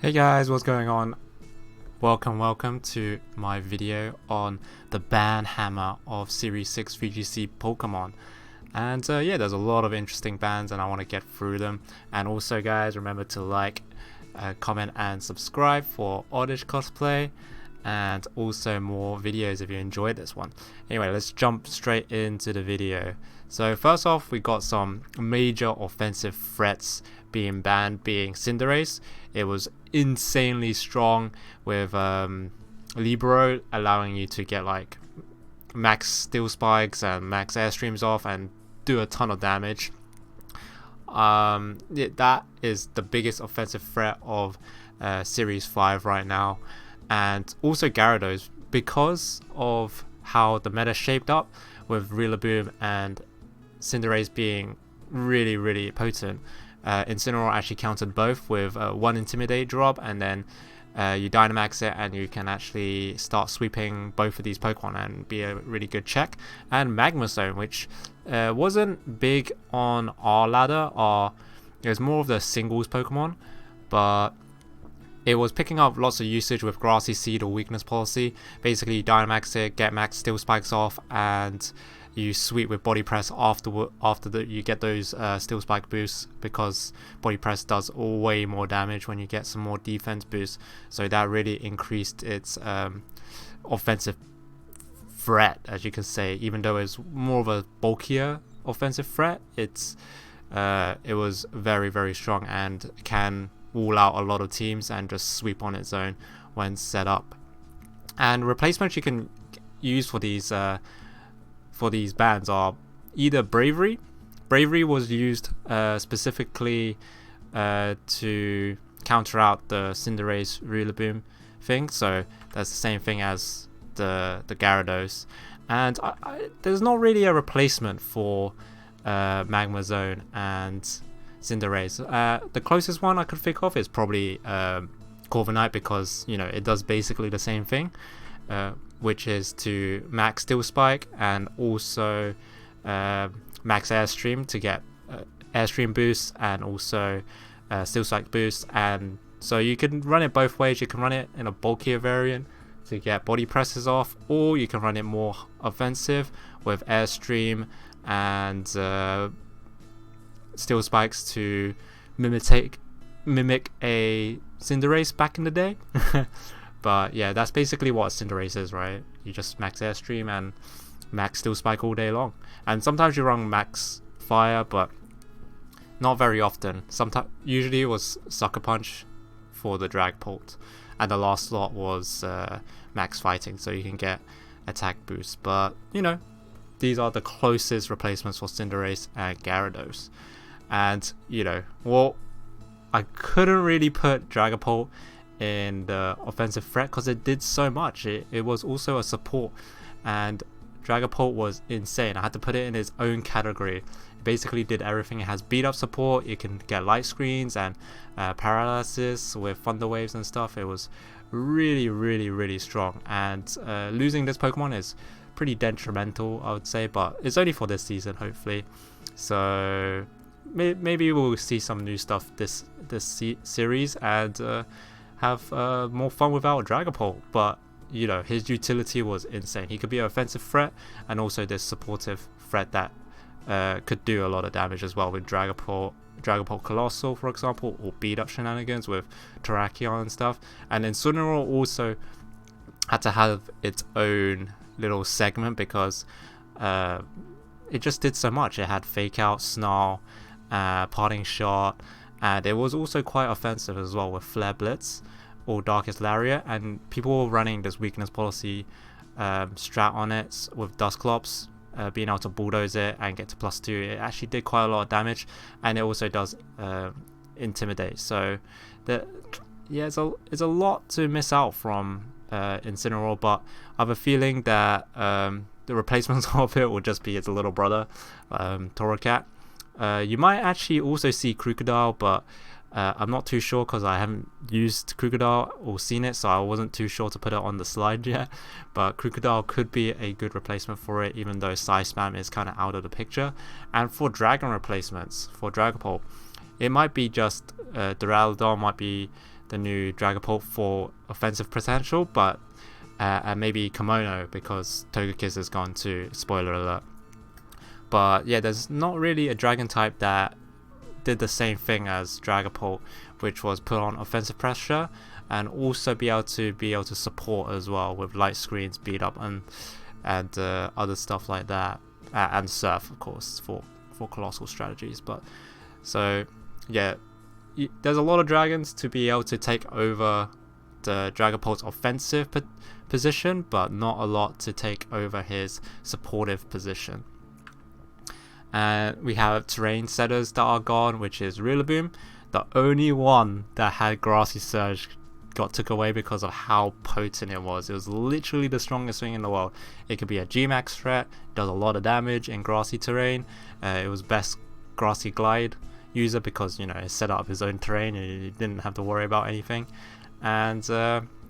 Hey guys, what's going on? Welcome to my video on the ban hammer of Series 6 VGC Pokemon. And yeah, there's a lot of interesting bans and I want to get through them. And also guys, remember to like, comment and subscribe for Oddish cosplay and also more videos if you enjoyed this one. Anyway, let's jump straight into the video. So first off, we got some major offensive threats being banned, being Cinderace. It was insanely strong with Libero allowing you to get like max steel spikes and max airstreams off and do a ton of damage. That is the biggest offensive threat of Series 5 right now. And also Gyarados, because of how the meta shaped up with Rillaboom and Cinderace being really potent. Incineroar actually countered both with one Intimidate drop, and then you Dynamax it and you can actually start sweeping both of these Pokemon and be a really good check. And Magma Zone, which wasn't big on our ladder, it was more of the singles Pokemon, but it was picking up lots of usage with Grassy Seed or Weakness Policy. Basically you Dynamax it, get max Steel Spikes off, and you sweep with Body Press after you get those Steel Spike boosts, because Body Press does way more damage when you get some more defense boosts. So that really increased its offensive threat, as you can say. Even though it's more of a bulkier offensive threat, it was very strong and can wall out a lot of teams and just sweep on its own when set up. And replacements you can use for these bans are either Bravery. Bravery was used specifically to counter out the Cinderace Rillaboom thing, so that's the same thing as the Gyarados. And there's not really a replacement for Magma Zone and Cinderace. The closest one I could think of is probably Corviknight, because it does basically the same thing, which is to max Steel Spike and also max Airstream to get Airstream boosts and also Steel Spike boosts. And so you can run it both ways. You can run it in a bulkier variant to get Body Presses off, or you can run it more offensive with Airstream and Steel Spikes to mimic a Cinderace back in the day. But yeah, that's basically what Cinderace is, right? You just max Airstream and max Steel Spike all day long. And sometimes you run max Fire, but not very often. Usually it was Sucker Punch for the Dragapult, and the last slot was max Fighting, so you can get attack boost. But these are the closest replacements for Cinderace and Gyarados. And I couldn't really put Dragapult in the offensive threat because it did so much. It was also a support, and Dragapult was insane. I had to put it in its own category. It basically did everything. It has beat up support, you can get light screens and paralysis with thunder waves and stuff. It was really strong, and losing this Pokemon is pretty detrimental, I would say, but it's only for this season, hopefully. So maybe we'll see some new stuff this series and have more fun without Dragapult. But his utility was insane. He could be an offensive threat and also this supportive threat that could do a lot of damage as well with Dragapult Colossal, for example, or beat up shenanigans with Terrakion and stuff. And then Incineroar also had to have its own little segment because it just did so much. It had Fake Out, Snarl, Parting Shot, and it was also quite offensive as well with Flare Blitz or Darkest Lariat. And people were running this Weakness Policy strat on it with Dusclops, being able to bulldoze it and get to +2. It actually did quite a lot of damage, and it also does Intimidate. So it's a lot to miss out from Incineroar, but I have a feeling that the replacements of it will just be its little brother, Torracat. You might actually also see Crocodile, but I'm not too sure because I haven't used Crocodile or seen it, so I wasn't too sure to put it on the slide yet. But Crocodile could be a good replacement for it, even though Psy Spam is kind of out of the picture. And for Dragon replacements, for Dragapult, it might be just Duraludon might be new Dragapult for offensive potential, but and maybe Kimono because Togekiss has gone to, spoiler alert. But yeah, there's not really a dragon type that did the same thing as Dragapult, which was put on offensive pressure and also be able to support as well with light screens, beat up, and other stuff like that, and surf of course for colossal strategies. But so yeah, there's a lot of dragons to be able to take over the Dragapult's offensive position, but not a lot to take over his supportive position. And we have terrain setters that are gone, which is Rillaboom. The only one that had Grassy Surge got took away because of how potent it was. It was literally the strongest thing in the world. It could be a G-Max threat, does a lot of damage in grassy terrain. It was best grassy glide user because, you know, it set up his own terrain and he didn't have to worry about anything. And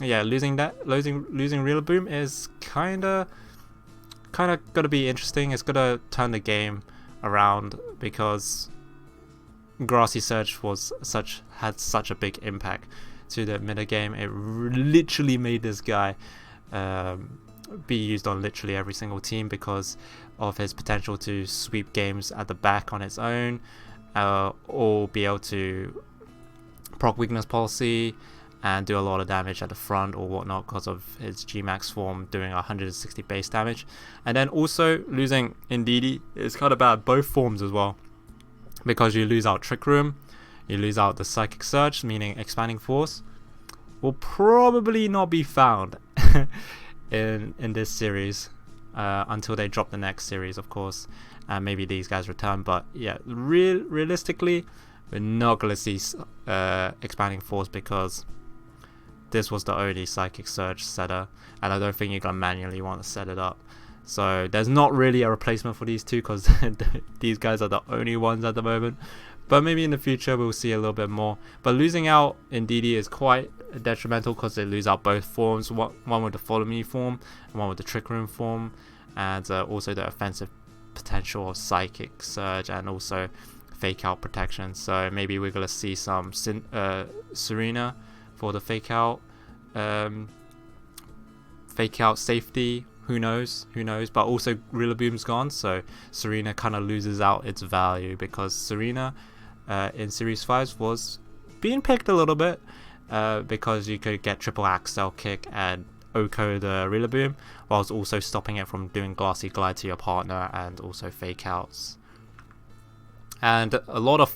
yeah, losing Rillaboom is kind of gonna be interesting. It's gonna turn the game around because Grassy Surge had such a big impact to the meta game. It literally made this guy be used on literally every single team because of his potential to sweep games at the back on its own, or be able to proc weakness policy and do a lot of damage at the front or whatnot because of his G-Max form doing 160 base damage. And then also losing Indeedee is kind of bad both forms as well, because you lose out Trick Room, you lose out the Psychic Surge, meaning Expanding Force will probably not be found in this series until they drop the next series, of course, and maybe these guys return. But yeah, realistically, we're not going to see Expanding Force because this was the only Psychic Surge setter, and I don't think you're going to manually want to set it up. So there's not really a replacement for these two because these guys are the only ones at the moment. But maybe in the future we'll see a little bit more. But losing out Indeedee is quite detrimental because they lose out both forms, one with the Follow Me form and one with the Trick Room form, and also the offensive potential of Psychic Surge and also Fake Out protection. So maybe we're going to see some Serena for the Fake Out safety. Who knows? But also Rillaboom's gone, so Serena kind of loses out its value because Serena in Series 5 was being picked a little bit because you could get triple Axel kick and Oko the Rillaboom, whilst also stopping it from doing Glassy Glide to your partner and also Fake Outs. And a lot of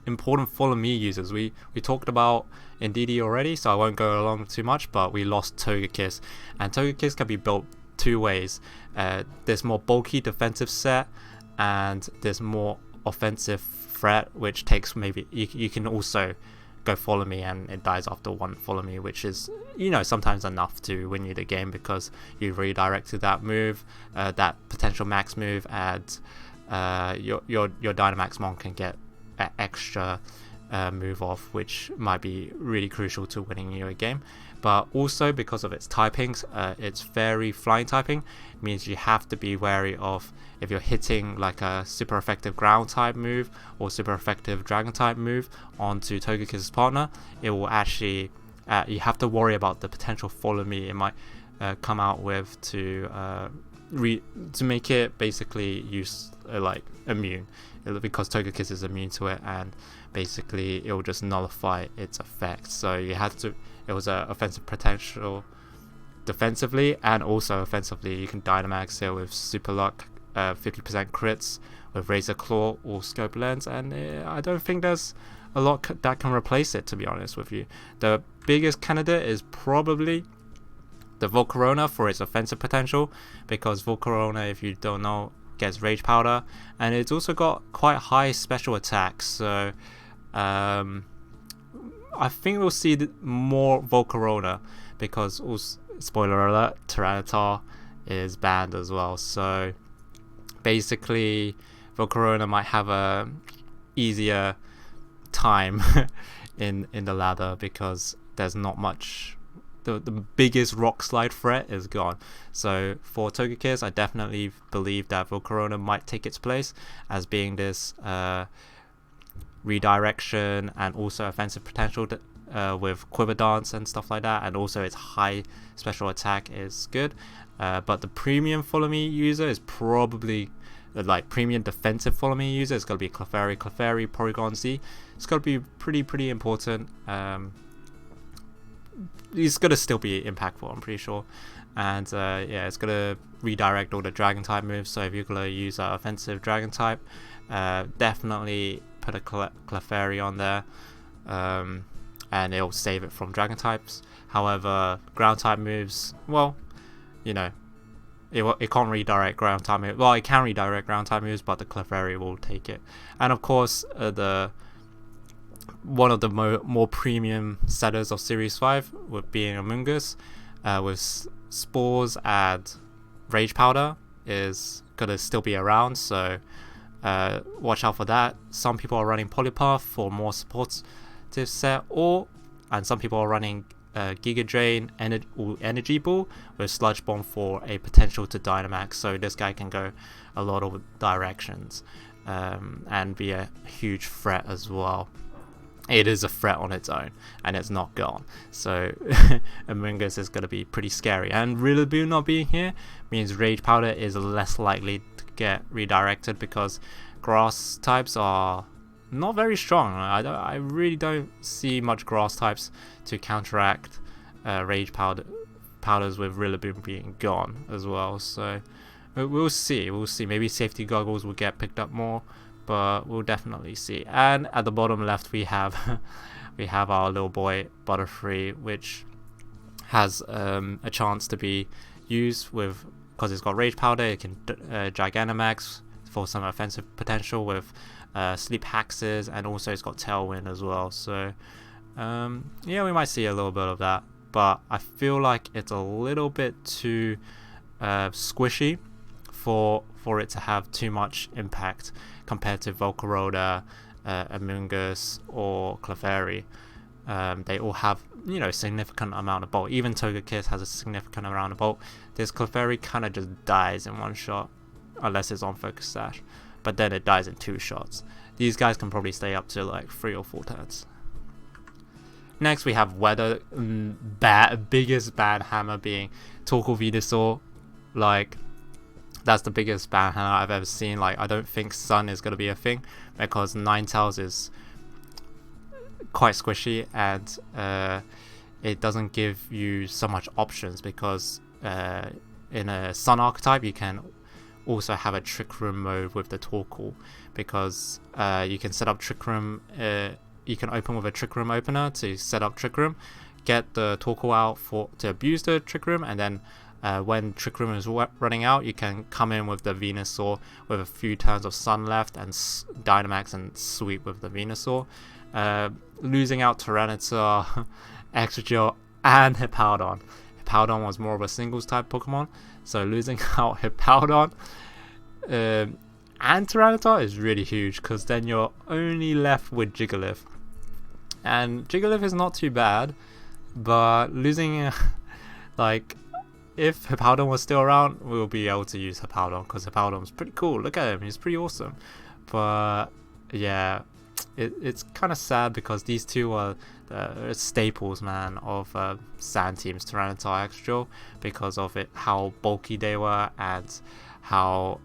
important follow me users. We talked about Indeedee already, so I won't go along too much, but we lost Togekiss, and Togekiss can be built two ways. There's more bulky defensive set and there's more offensive threat, which takes maybe you can also go follow me and it dies after one follow me, which is, you know, sometimes enough to win you the game because you've redirected that move, that potential max move, and your Dynamax Mon can get an extra move off, which might be really crucial to winning you a game. But also because of its typings, it's very flying typing. It means you have to be wary of if you're hitting like a super effective ground type move or super effective dragon type move onto Togekiss's partner, it will actually you have to worry about the potential follow me it might come out with to make it basically like immune, because Togekiss is immune to it, and basically it will just nullify its effect. So you had to, it was a offensive potential defensively and also offensively. You can Dynamax it with Super Luck, 50% crits with Razor Claw or Scope Lens, and I don't think there's a lot that can replace it, to be honest with you. The biggest candidate is probably the Volcarona for its offensive potential, because Volcarona, if you don't know, gets Rage Powder, and it's also got quite high special attacks. So I think we'll see more Volcarona because, also, spoiler alert, Tyranitar is banned as well. So basically Volcarona might have a easier time in the ladder because there's not much. The biggest rock slide threat is gone. So for Togekiss, I definitely believe that Volcarona might take its place as being this redirection and also offensive potential with Quiver Dance and stuff like that, and also its high special attack is good. But the premium Follow Me user is probably like premium defensive Follow Me user is gonna be Clefairy, Porygon Z. It's gonna be pretty important. It's gonna still be impactful, I'm pretty sure. And yeah, it's gonna redirect all the Dragon type moves. So if you're gonna use an offensive Dragon type, definitely put a Clefairy on there, and it'll save it from Dragon types. However, Ground type moves, well, you know, it can't redirect Ground type moves. Well, it can redirect Ground type moves, but the Clefairy will take it. And of course, one of the more premium setters of Series 5 with being Among Us, with Spores and Rage Powder is gonna still be around, so watch out for that. Some people are running Polypath for more supportive set, and some people are running Giga Drain Energy Ball with Sludge Bomb for a potential to Dynamax, so this guy can go a lot of directions, and be a huge threat as well. It is a threat on its own, and it's not gone. So Among Us is going to be pretty scary. And Rillaboom not being here means Rage Powder is less likely to get redirected, because grass types are not very strong. I really don't see much grass types to counteract Rage Powders with Rillaboom being gone as well. So we'll see. Maybe Safety Goggles will get picked up more, but we'll definitely see. And at the bottom left we have our little boy Butterfree, which has a chance to be used with, because it's got Rage Powder. It can Gigantamax for some offensive potential with Sleep Haxes, and also it's got Tailwind as well. So yeah, we might see a little bit of that, but I feel like it's a little bit too squishy for it to have too much impact compared to Volcarona, Among Us, or Clefairy. They all have, you know, significant amount of bulk. Even Togekiss has a significant amount of bulk. This Clefairy kind of just dies in one shot, unless it's on Focus Sash, but then it dies in 2 shots. These guys can probably stay up to like 3 or 4 turns. Next we have Weather, biggest bad hammer being Torkoal Venusaur. Like, that's the biggest bad hammer I've ever seen. Like, I don't think Sun is going to be a thing, because Ninetales is quite squishy, and it doesn't give you so much options, because in a Sun archetype you can also have a Trick Room mode with the Torkoal, because you can set up Trick Room, you can open with a Trick Room opener to set up Trick Room, get the Torkoal out to abuse the Trick Room, and then when Trick Room is running out, you can come in with the Venusaur with a few turns of Sun left and Dynamax and sweep with the Venusaur. Losing out Tyranitar, Excadrill, and Hippowdon. Hippowdon was more of a singles type Pokemon, so losing out Hippowdon and Tyranitar is really huge, because then you're only left with Jigglypuff. And Jigglypuff is not too bad, but losing like, if Hippowdon was still around, we'll be able to use Hippowdon, because Hippowdon's pretty cool. Look at him, he's pretty awesome. But yeah, it's kind of sad, because these two are staples, man, of Sand Team's Tyranitar, Excadrill, because of how bulky they were, and how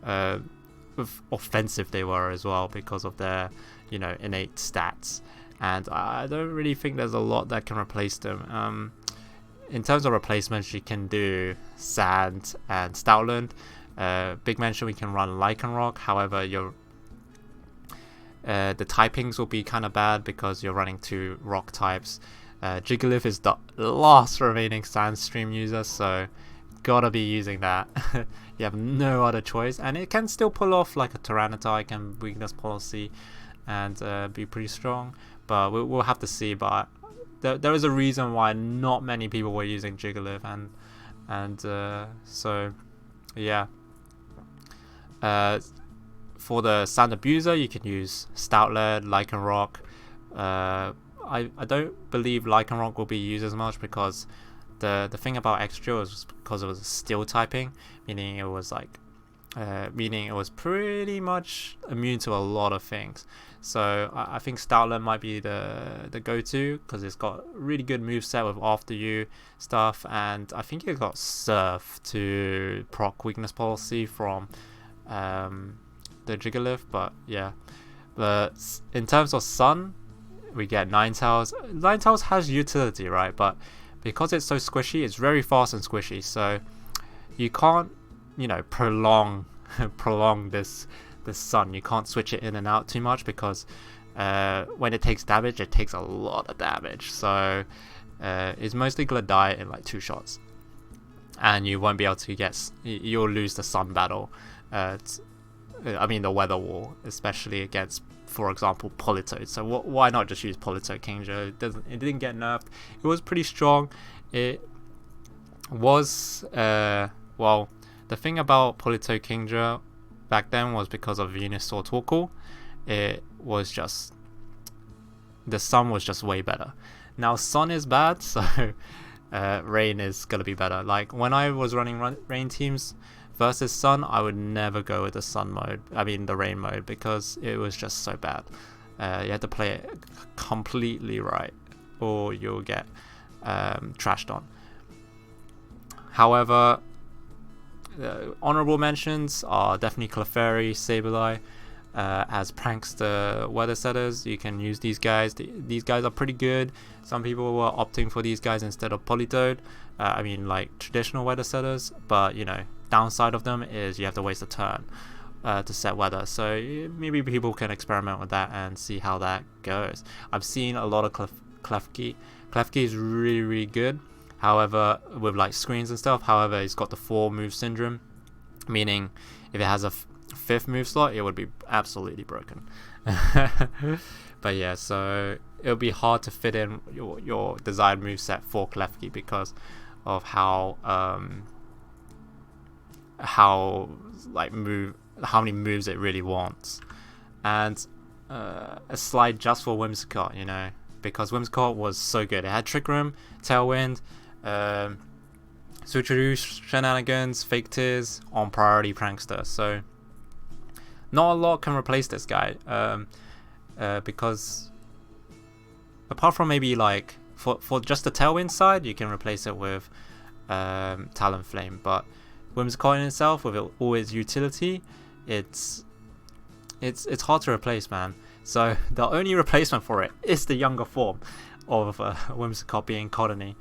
offensive they were as well, because of their, you know, innate stats. And I don't really think there's a lot that can replace them. In terms of replacements, you can do Sand and Stoutland. Big mention, we can run Lycanroc. However, the typings will be kind of bad, because you're running 2 rock types. Jigglypuff is the last remaining Sandstream user, so gotta be using that. You have no other choice, and it can still pull off like a Tyranitar. It can weakness policy and be pretty strong, but we'll have to see. But there is a reason why not many people were using Jigglypuff, and so yeah. For the Sand Abuser, you can use Stoutland, Lycanroc. I don't believe Lycanroc will be used as much, because the thing about Excadrill is because it was a steel typing, meaning it was like meaning it was pretty much immune to a lot of things. So I think Stoutland might be the go-to, because it's got really good moveset with after you stuff, and I think it got Surf to proc weakness policy from the Jigglypuff. But yeah, but in terms of Sun, we get Ninetales. Ninetales has utility, right? But because it's so squishy, it's very fast and squishy, so you can't, prolong this Sun. You can't switch it in and out too much, because when it takes damage, it takes a lot of damage. So it's mostly gonna die in like 2 shots, and you won't be able to you'll lose the Sun battle. The Weather Wall, especially against, for example, Politoed. So why not just use Politoed Kingdra? It didn't get nerfed. It was pretty strong. It was the thing about Politoed Kingdra back then was because of Venusaur Torkoal. It was just, the Sun was just way better. Now Sun is bad, so Rain is gonna be better. Like when I was running Rain teams versus Sun, I would never go with the Rain mode, because it was just so bad. You had to play it completely right, or you'll get trashed on. However, honorable mentions are definitely Clefairy, Sableye. As prankster weather setters, you can use these guys. These guys are pretty good. Some people were opting for these guys instead of Politoed. Like traditional weather setters, but downside of them is you have to waste a turn to set weather. So maybe people can experiment with that and see how that goes. I've seen a lot of Klefki. Klefki is really, really good. However, with like screens and stuff, however, it's got the 4 move syndrome, meaning if it has a 5th move slot, it would be absolutely broken. But yeah, so it'll be hard to fit in your desired move set for Klefki because of how many moves it really wants. And a slide just for Whimsicott, because Whimsicott was so good. It had Trick Room, Tailwind, Switcheroo shenanigans, Fake Tears on priority prankster. So not a lot can replace this guy, because apart from maybe like for just the Tailwind side, you can replace it with Talonflame. But Whimsicott in itself, with all its utility, it's hard to replace, man. So the only replacement for it is the younger form of Whimsicott, being Codony.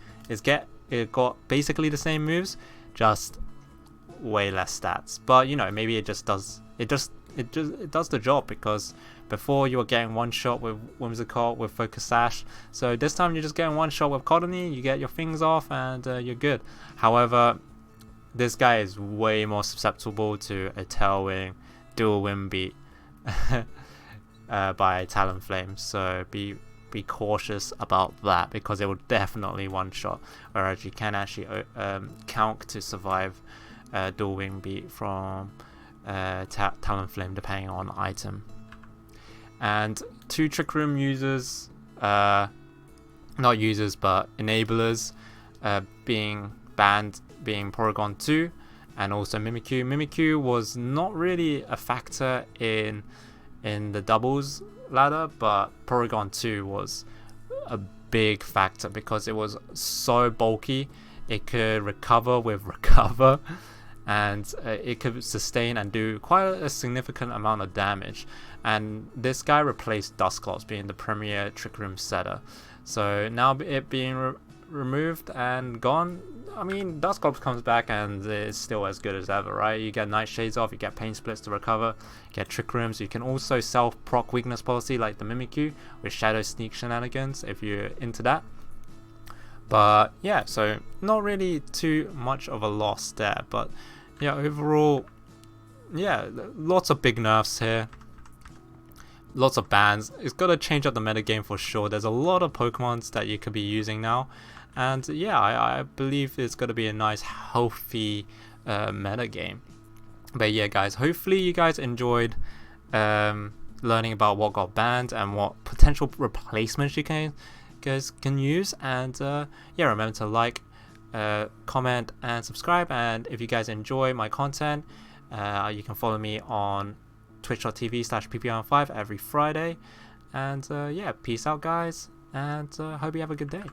It got basically the same moves, just way less stats. But maybe it does the job, because before you were getting one shot with Whimsicott with Focus Sash, so this time you're just getting one shot with Codony, you get your things off, and you're good. However, this guy is way more susceptible to a Tailwind dual wind beat by Talonflame, so be cautious about that, because it will definitely one shot, whereas you can actually count to survive dual wing beat from Talonflame depending on item. And 2 Trick Room users, not users but enablers, being banned, being Porygon 2 and also Mimikyu. Mimikyu was not really a factor in the doubles ladder, but Porygon 2 was a big factor because it was so bulky. It could recover with recover, and it could sustain and do quite a significant amount of damage. And this guy replaced Dusclops, being the premier Trick Room setter. So now it being removed and gone, I mean, Dusclops comes back and it's still as good as ever, right? You get Nightshades off, you get Pain Splits to recover, you get Trick Rooms. You can also self-proc weakness policy like the Mimikyu with Shadow Sneak shenanigans if you're into that. But yeah, so not really too much of a loss there. But yeah, overall, yeah, lots of big nerfs here. Lots of bans. It's got to change up the metagame for sure. There's a lot of Pokemons that you could be using now. And yeah, I believe it's going to be a nice, healthy metagame. But yeah, guys, hopefully you guys enjoyed learning about what got banned and what potential replacements you guys can use. And yeah, remember to like, comment, and subscribe. And if you guys enjoy my content, You can follow me on twitch.tv/ppr5 every Friday. And yeah, peace out, guys, and hope you have a good day.